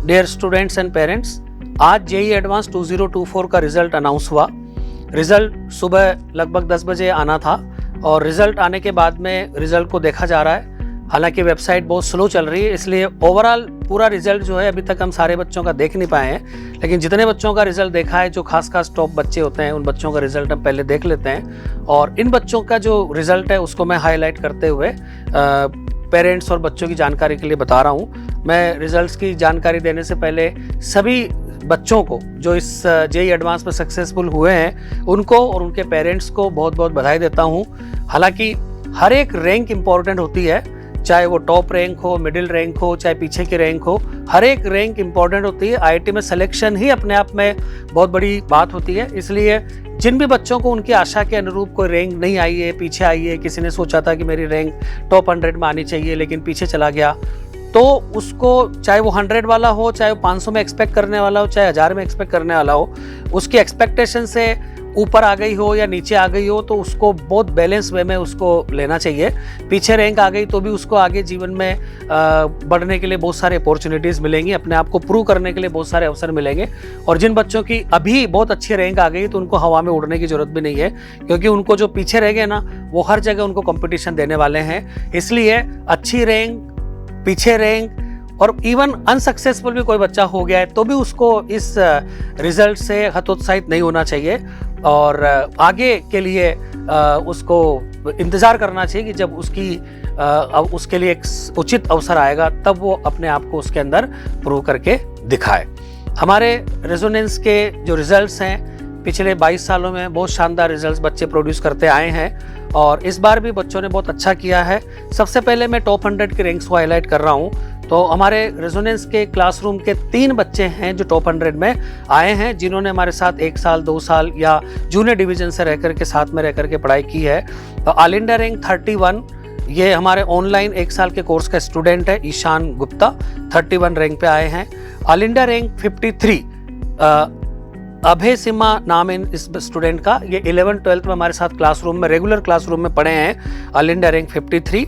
Dear students and parents, आज JEE advance 2024 का result announce हुआ। रिजल्ट सुबह लगभग 10 बजे आना था और रिजल्ट आने के बाद में रिजल्ट को देखा जा रहा है। हालांकि वेबसाइट बहुत स्लो चल रही है, इसलिए ओवरऑल पूरा रिजल्ट जो है अभी तक हम सारे बच्चों का देख नहीं पाए हैं, लेकिन जितने बच्चों का रिजल्ट देखा है, जो खास टॉप बच्चे होते हैं, उन बच्चों का रिजल्ट हम पहले देख लेते हैं। और इन बच्चों का जो रिजल्ट है उसको मैं हाईलाइट करते हुए पेरेंट्स और बच्चों की जानकारी के लिए बता रहा हूँ। मैं रिजल्ट्स की जानकारी देने से पहले सभी बच्चों को जो इस जेईई एडवांस में सक्सेसफुल हुए हैं उनको और उनके पेरेंट्स को बहुत बहुत बधाई देता हूँ। हालांकि हर एक रैंक इम्पॉर्टेंट होती है, चाहे वो टॉप रैंक हो, मिडिल रैंक हो, चाहे पीछे की रैंक हो, हर एक रैंक इम्पॉर्टेंट होती है। आईआईटी में सिलेक्शन ही अपने आप में बहुत बड़ी बात होती है। इसलिए जिन भी बच्चों को उनकी आशा के अनुरूप कोई रैंक नहीं आई है, पीछे आई है, किसी ने सोचा था कि मेरी रैंक टॉप 100 में आनी चाहिए लेकिन पीछे चला गया, तो उसको चाहे वो 100 वाला हो, चाहे वो 500 में एक्सपेक्ट करने वाला हो, चाहे 1000 में एक्सपेक्ट करने वाला हो, उसकी एक्सपेक्टेशन से ऊपर आ गई हो या नीचे आ गई हो तो उसको बहुत बैलेंस वे में उसको लेना चाहिए। पीछे रैंक आ गई तो भी उसको आगे जीवन में बढ़ने के लिए बहुत सारे अपॉर्चुनिटीज़ मिलेंगी, अपने आप को प्रूव करने के लिए बहुत सारे अवसर मिलेंगे। और जिन बच्चों की अभी बहुत अच्छी रैंक आ गई तो उनको हवा में उड़ने की जरूरत भी नहीं है, क्योंकि उनको जो पीछे रह गए ना, वो हर जगह उनको कंपटीशन देने वाले हैं। इसलिए अच्छी रैंक, पीछे रैंक और इवन अनसक्सेसफुल भी कोई बच्चा हो गया है तो भी उसको इस रिजल्ट से हतोत्साहित नहीं होना चाहिए और आगे के लिए उसको इंतज़ार करना चाहिए कि जब उसके लिए एक उचित अवसर आएगा तब वो अपने आप को उसके अंदर प्रूव करके दिखाए। हमारे रेजोनेंस के जो रिजल्ट्स हैं, पिछले 22 सालों में बहुत शानदार रिजल्ट्स बच्चे प्रोड्यूस करते आए हैं और इस बार भी बच्चों ने बहुत अच्छा किया है। सबसे पहले मैं टॉप 100 के रैंक्स को हाईलाइट कर रहा हूँ। तो हमारे रेजोनेंस के क्लासरूम के 3 बच्चे हैं जो टॉप 100 में आए हैं, जिन्होंने हमारे साथ 1 साल 2 साल या जूनियर डिवीजन से रहकर के साथ में रहकर के पढ़ाई की है। तो ऑल इंडिया रैंक 31, ये हमारे ऑनलाइन 1 साल के कोर्स का स्टूडेंट है ईशान गुप्ता, 31 रैंक पे आए हैं। ऑल इंडिया रैंक 53 अभय सिम्हा नाम है इस स्टूडेंट का, ये 11th-12th में हमारे साथ क्लासरूम में, रेगुलर क्लासरूम में पढ़े हैं। All India rank 53।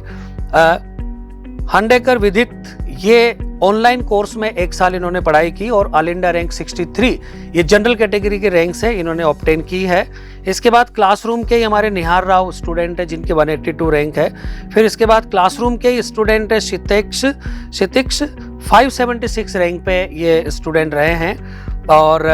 हंडेकर विदित, ये ऑनलाइन कोर्स में 1 साल इन्होंने पढ़ाई की और ऑल इंडिया रैंक 63, ये जनरल कैटेगरी के रैंक से इन्होंने ऑब्टेन की है। इसके बाद क्लासरूम के हमारे निहार राव स्टूडेंट है जिनके 182 रैंक है। फिर इसके बाद क्लासरूम के स्टूडेंट है क्षितिक्ष 576 रैंक पे ये स्टूडेंट रहे हैं। और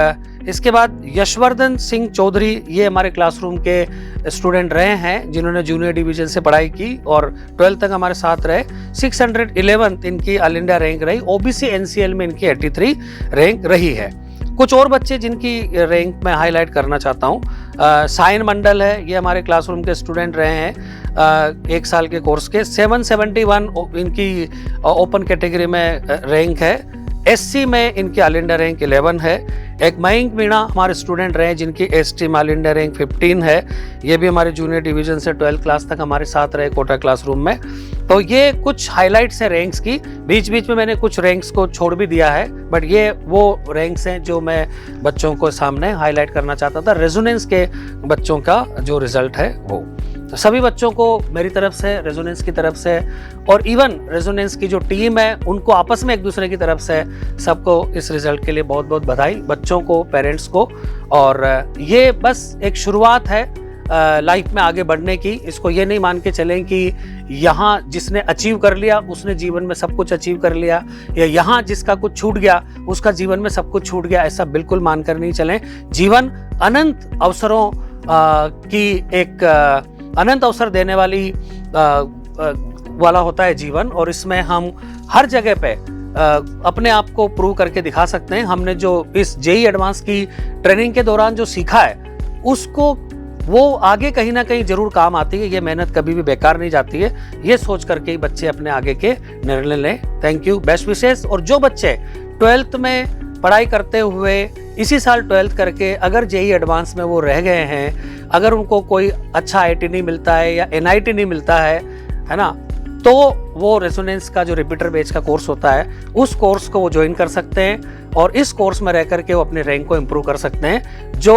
इसके बाद यशवर्धन सिंह चौधरी, ये हमारे क्लासरूम के स्टूडेंट रहे हैं जिन्होंने जूनियर डिवीजन से पढ़ाई की और 12th तक हमारे साथ रहे। 611 इनकी ऑल इंडिया रैंक रही। ओबीसी एनसीएल में इनकी 83 रैंक रही है। कुछ और बच्चे जिनकी रैंक मैं हाईलाइट करना चाहता हूँ, सायन मंडल है, ये हमारे क्लासरूम के स्टूडेंट रहे हैं 1 साल के कोर्स के। 771 इनकी ओपन कैटेगरी में रैंक है। एससी में इनकी ऑल इंडिया रैंक 11 है। एक मयंक मीणा हमारे स्टूडेंट रहे जिनकी एसटी में ऑल इंडिया रैंक 15 है। ये भी हमारे जूनियर डिवीजन से 12th क्लास तक हमारे साथ रहे कोटा क्लासरूम में। तो ये कुछ हाइलाइट्स हैं रैंक्स की। बीच बीच में मैंने कुछ रैंक्स को छोड़ भी दिया है, बट ये वो रैंक्स हैं जो मैं बच्चों को सामने हाईलाइट करना चाहता था। रेजोनेंस के बच्चों का जो रिजल्ट है वो, तो सभी बच्चों को मेरी तरफ से, रेजोनेंस की तरफ से और इवन रेजोनेंस की जो टीम है उनको आपस में एक दूसरे की तरफ से सबको इस रिजल्ट के लिए बहुत बहुत बधाई, बच्चों को, पेरेंट्स को। और ये बस एक शुरुआत है लाइफ में आगे बढ़ने की। इसको ये नहीं मान के चलें कि यहाँ जिसने अचीव कर लिया उसने जीवन में सब कुछ अचीव कर लिया, या यहाँ जिसका कुछ छूट गया उसका जीवन में सब कुछ छूट गया, ऐसा बिल्कुल मानकर नहीं चलें। जीवन अनंत अवसरों की एक अनंत अवसर देने वाला होता है जीवन, और इसमें हम हर जगह पे अपने आप को प्रूव करके दिखा सकते हैं। हमने जो इस जेईई एडवांस की ट्रेनिंग के दौरान जो सीखा है उसको वो आगे कहीं ना कहीं जरूर काम आती है। ये मेहनत कभी भी बेकार नहीं जाती है, ये सोच करके ही बच्चे अपने आगे के निर्णय लें। Thank you, best wishes. और जो बच्चे 12th में पढ़ाई करते हुए इसी साल 12th करके अगर जेईई एडवांस में वो रह गए हैं, अगर उनको कोई अच्छा आईआईटी नहीं मिलता है या एनआईटी नहीं मिलता है ना, तो वो रेजोनेंस का जो रिपीटर बैच का कोर्स होता है उस कोर्स को वो ज्वाइन कर सकते हैं और इस कोर्स में रह करके वो अपने रैंक को इम्प्रूव कर सकते हैं। जो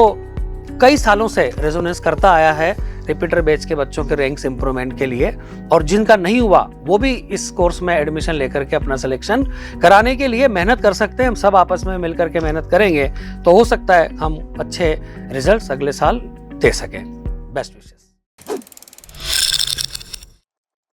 कई सालों से रेजोनेंस करता आया है रिपीटर बैच के बच्चों के रैंक्स इंप्रूवमेंट के लिए, और जिनका नहीं हुआ वो भी इस कोर्स में एडमिशन लेकर के अपना सिलेक्शन कराने के लिए मेहनत कर सकते हैं। हम सब आपस में मिलकर के मेहनत करेंगे तो हो सकता है हम अच्छे रिजल्ट्स अगले साल दे सकें। Best wishes.